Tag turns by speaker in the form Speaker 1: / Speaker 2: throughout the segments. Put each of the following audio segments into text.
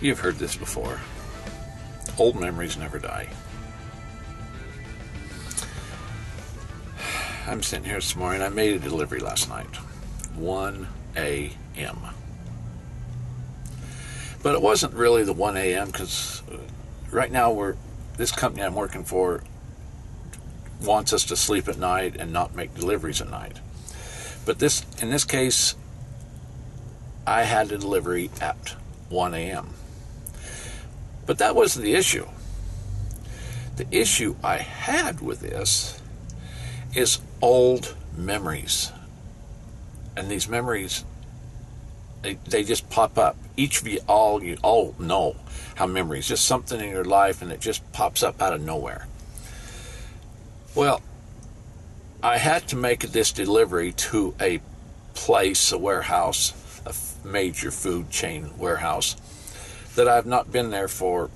Speaker 1: You've heard this before. Old memories never die. I'm sitting here this morning. I made a delivery last night. 1 a.m. But it wasn't really the 1 a.m. because right now this company I'm working for wants us to sleep at night and not make deliveries at night. But in this case, I had a delivery at 1 a.m. But that wasn't the issue. The issue I had with this is old memories. And these memories, they just pop up. Each of you all know how memories, just something in your life, and it just pops up out of nowhere. Well, I had to make this delivery to a place, a warehouse, a major food chain warehouse, that I've not been there for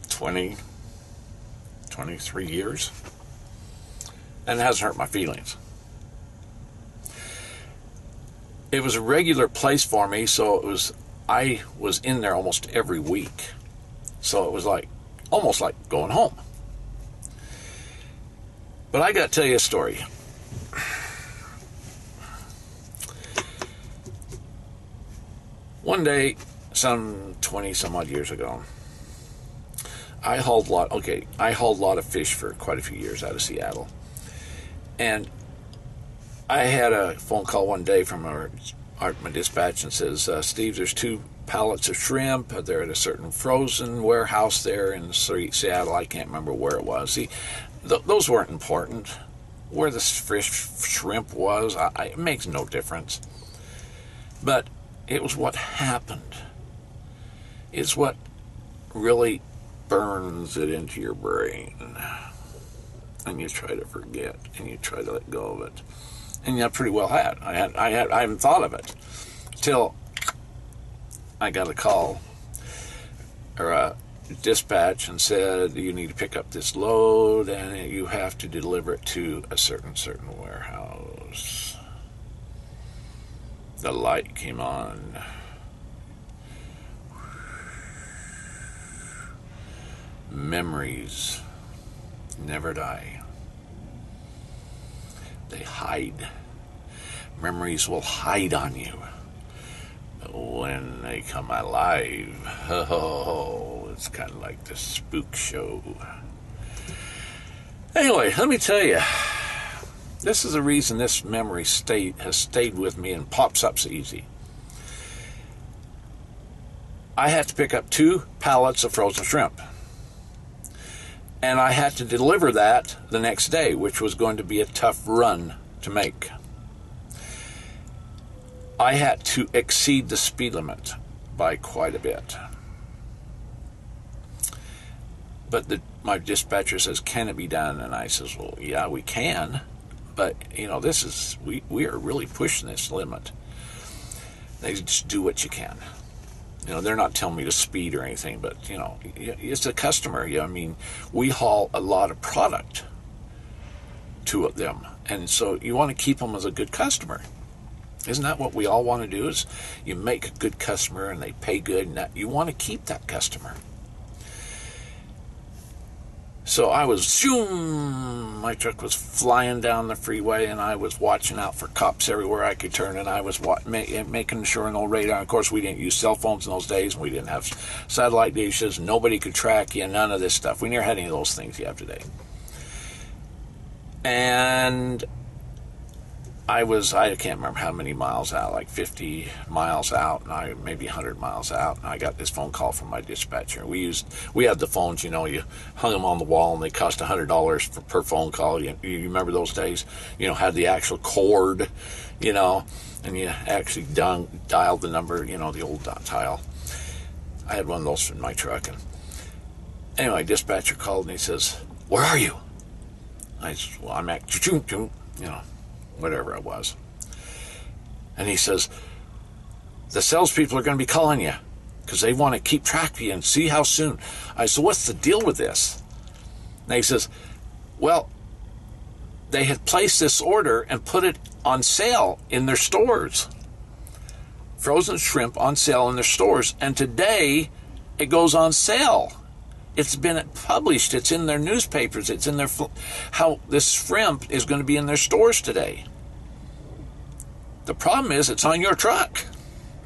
Speaker 1: 23 years. And it hasn't hurt my feelings. It was a regular place for me, so I was in there almost every week. So it was almost like going home. But I got to tell you a story. One day, some 20 some odd years ago, I hauled a lot of fish for quite a few years out of Seattle. And I had a phone call one day from my dispatch and says, Steve, there's 2 pallets of shrimp. They're at a certain frozen warehouse there in Seattle. I can't remember where it was. See, those weren't important. Where the shrimp was, it makes no difference. But it was what happened. It's what really burns it into your brain. And you try to forget, and you try to let go of it. And I pretty well had. I haven't thought of it till I got a call or a dispatch and said, you need to pick up this load and you have to deliver it to a certain warehouse. The light came on. Memories never die. They hide. Memories will hide on you. But when they come alive, it's kind of like the spook show. Anyway, let me tell you, this is the reason this memory has stayed with me and pops up so easy. I had to pick up 2 pallets of frozen shrimp. And I had to deliver that the next day, which was going to be a tough run to make. I had to exceed the speed limit by quite a bit. But my dispatcher says, can it be done? And I says, well, yeah, we can. But, we are really pushing this limit. They just do what you can. They're not telling me to speed or anything, but, it's a customer. We haul a lot of product to them. And so you want to keep them as a good customer. Isn't that what we all want to do, is you make a good customer and they pay good, and you want to keep that customer. So I was, my truck was flying down the freeway, and I was watching out for cops everywhere I could turn, and I was making sure no radar. Of course, we didn't use cell phones in those days, and we didn't have satellite dishes. Nobody could track you, none of this stuff. We never had any of those things you have today. And I can't remember how many miles out, like 50 miles out, and maybe 100 miles out, and I got this phone call from my dispatcher. We had the phones, you hung them on the wall, and they cost $100 per phone call. You remember those days? Had the actual cord, and you actually dialed the number, the old dial. I had one of those in my truck, and anyway, dispatcher called, and he says, where are you? I said, well, I'm at, whatever it was. And he says, the salespeople are going to be calling you because they want to keep track of you and see how soon. I said, what's the deal with this? And he says, well, they had placed this order and put it on sale in their stores. frozen shrimp on sale in their stores, and today it goes on sale. It's been published. It's in their newspapers. It's in their how this shrimp is going to be in their stores today. The problem is it's on your truck.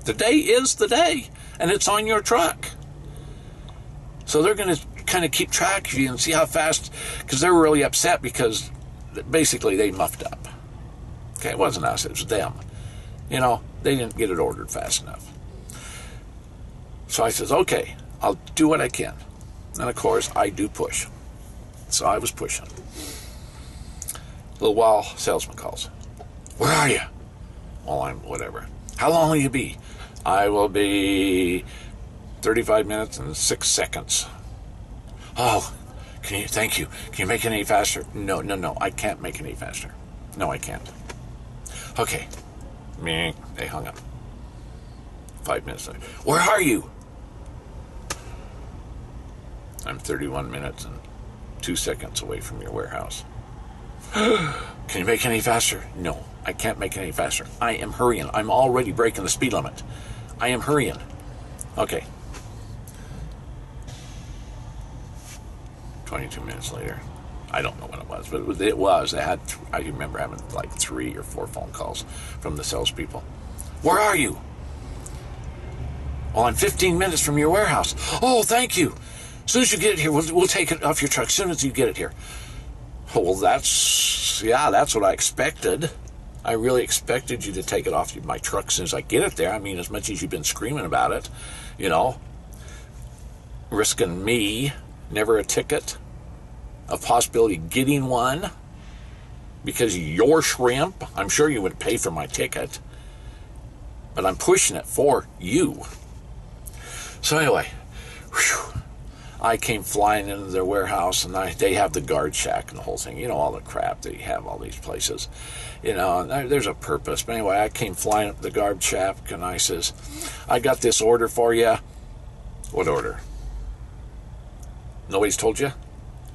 Speaker 1: The day is the day, and it's on your truck. So they're going to kind of keep track of you and see how fast, because they're really upset because basically they muffed up. Okay, it wasn't us, it was them. You know, they didn't get it ordered fast enough. So I says, okay, I'll do what I can. And of course, I do push. So I was pushing. A little while, salesman calls. Where are you? Well, I'm whatever. How long will you be? I will be 35 minutes and 6 seconds. Oh, thank you. Can you make it any faster? No, I can't make it any faster. No, I can't. Okay. They hung up. 5 minutes later. Where are you? I'm 31 minutes and 2 seconds away from your warehouse. Can you make it any faster? No, I can't make it any faster. I am hurrying. I'm already breaking the speed limit. I am hurrying. Okay. 22 minutes later. I don't know when it was, but it was. I remember having like 3 or 4 phone calls from the salespeople. Where are you? Oh, I'm 15 minutes from your warehouse. Oh, thank you. As soon as you get it here, we'll take it off your truck as soon as you get it here. Oh, well, that's what I expected. I really expected you to take it off my truck as soon as I get it there. I mean, as much as you've been screaming about it, you know, risking me, never a ticket, a possibility of getting one because your shrimp. I'm sure you would pay for my ticket, but I'm pushing it for you. So anyway, I came flying into their warehouse, and they have the guard shack and the whole thing. You know, all the crap they have, all these places. You know, and there's a purpose. But anyway, I came flying up the guard shack, and I says, I got this order for you. What order? Nobody's told you?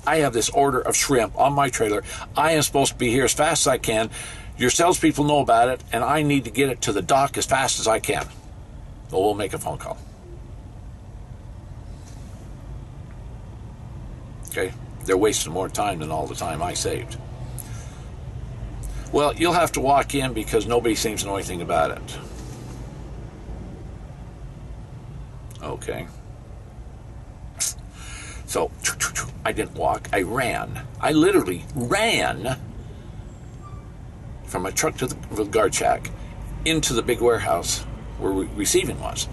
Speaker 1: I have this order of shrimp on my trailer. I am supposed to be here as fast as I can. Your salespeople know about it, and I need to get it to the dock as fast as I can. Well, we'll make a phone call. Okay, they're wasting more time than all the time I saved. Well, you'll have to walk in because nobody seems to know anything about it. Okay. So, I didn't walk, I ran. I literally ran from my truck to the guard shack into the big warehouse where receiving was.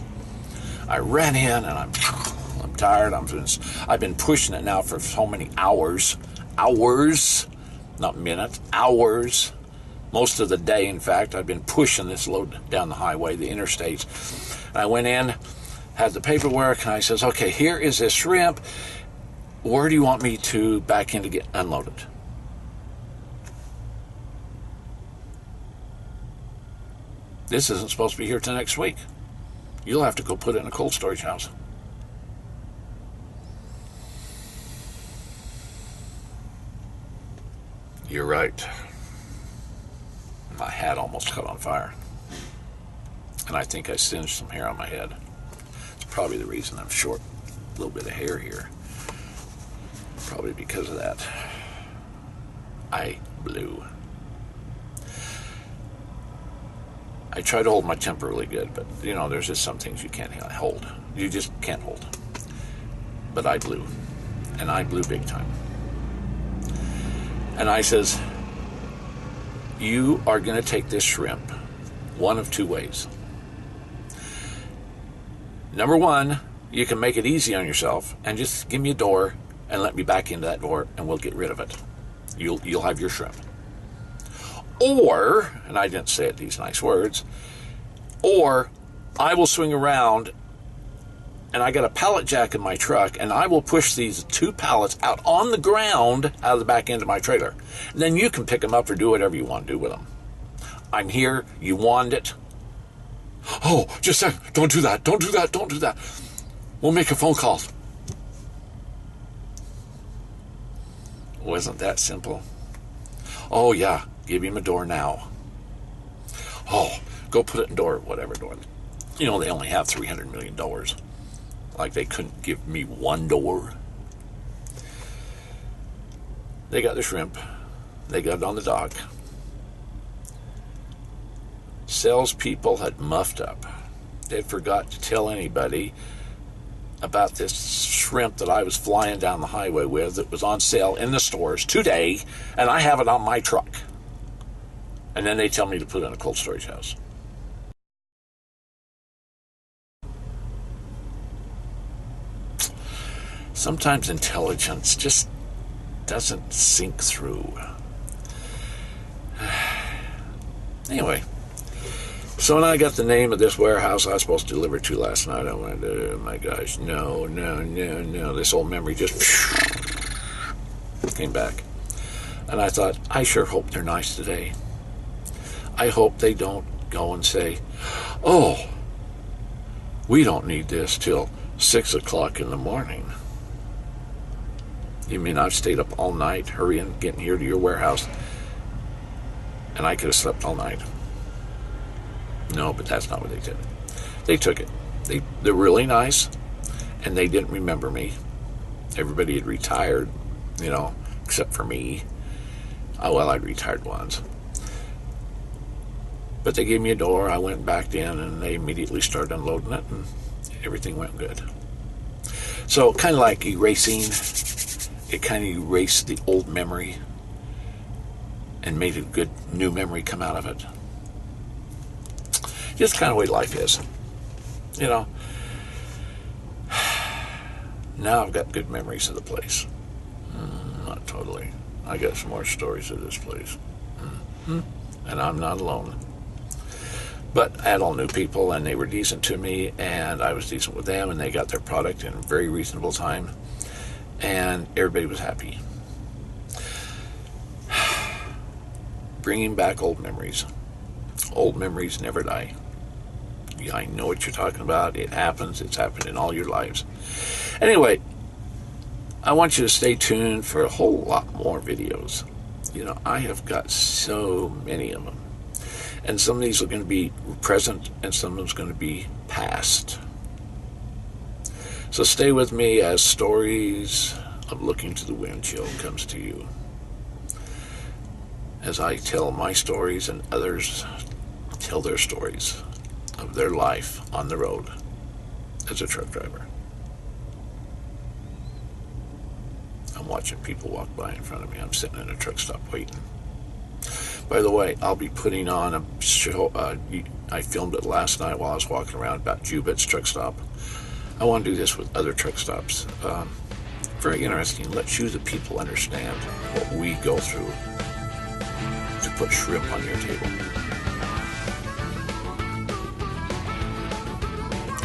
Speaker 1: I ran in, and I'm tired. I've been pushing it now for so many hours, not minutes, hours. Most of the day, in fact, I've been pushing this load down the highway, the interstates. And I went in, had the paperwork, and I says, okay, here is this shrimp. Where do you want me to back in to get unloaded? This isn't supposed to be here till next week. You'll have to go put it in a cold storage house. You're right. My hat almost caught on fire. And I think I singed some hair on my head. It's probably the reason I'm short. A little bit of hair here. Probably because of that. I blew. I try to hold my temper really good, but, you know, there's just some things you can't hold. You just can't hold. But I blew. And I blew big time. And I says, you are going to take this shrimp one of 2 ways. Number 1, you can make it easy on yourself and just give me a door and let me back into that door, and we'll get rid of it. You'll have your shrimp. Or, and I didn't say it these nice words, or I will swing around, and I got a pallet jack in my truck, and I will push these 2 pallets out on the ground out of the back end of my trailer. And then you can pick them up or do whatever you want to do with them. I'm here. You want it. Oh, just a second. Don't do that. Don't do that. Don't do that. We'll make a phone call. Wasn't that simple? Oh, yeah. Give him a door now. Oh, go put it in door, whatever door. You know, they only have $300 million. Like they couldn't give me one door. They got the shrimp. They got it on the dock. Salespeople had muffed up. They forgot to tell anybody about this shrimp that I was flying down the highway with that was on sale in the stores today, and I have it on my truck. And then they tell me to put it in a cold storage house. Sometimes intelligence just doesn't sink through. Anyway, so when I got the name of this warehouse I was supposed to deliver to last night, I went, oh my gosh, no. This old memory just came back. And I thought, I sure hope they're nice today. I hope they don't go and say, oh, we don't need this till 6 o'clock in the morning. You mean I've stayed up all night hurrying, getting here to your warehouse, and I could have slept all night? No, but that's not what they did. They took it. They're really nice, and they didn't remember me. Everybody had retired, you know, except for me. Oh, well, I'd retired once. But they gave me a door. I went back in, and they immediately started unloading it, and everything went good. So kind of like erasing, it kind of erased the old memory and made a good new memory come out of it. Just kind of the way life is. You know, now I've got good memories of the place. Not totally. I got some more stories of this place. And I'm not alone. But I had all new people, and they were decent to me, and I was decent with them, and they got their product in a very reasonable time, and everybody was happy. Bringing back old memories. Old memories never die. Yeah, I know what you're talking about. It happens. It's happened in all your lives. Anyway, I want you to stay tuned for a whole lot more videos. You know, I have got so many of them. And some of these are going to be present, and some of them are going to be past. So stay with me as Stories of Looking to the Windshield comes to you. As I tell my stories and others tell their stories of their life on the road as a truck driver. I'm watching people walk by in front of me. I'm sitting in a truck stop waiting. By the way, I'll be putting on a show. I filmed it last night while I was walking around about Jubit's truck stop. I want to do this with other truck stops. Very interesting. Let you, the people, understand what we go through to put shrimp on your table.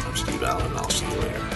Speaker 1: I'm Steve Allen. I'll see you later.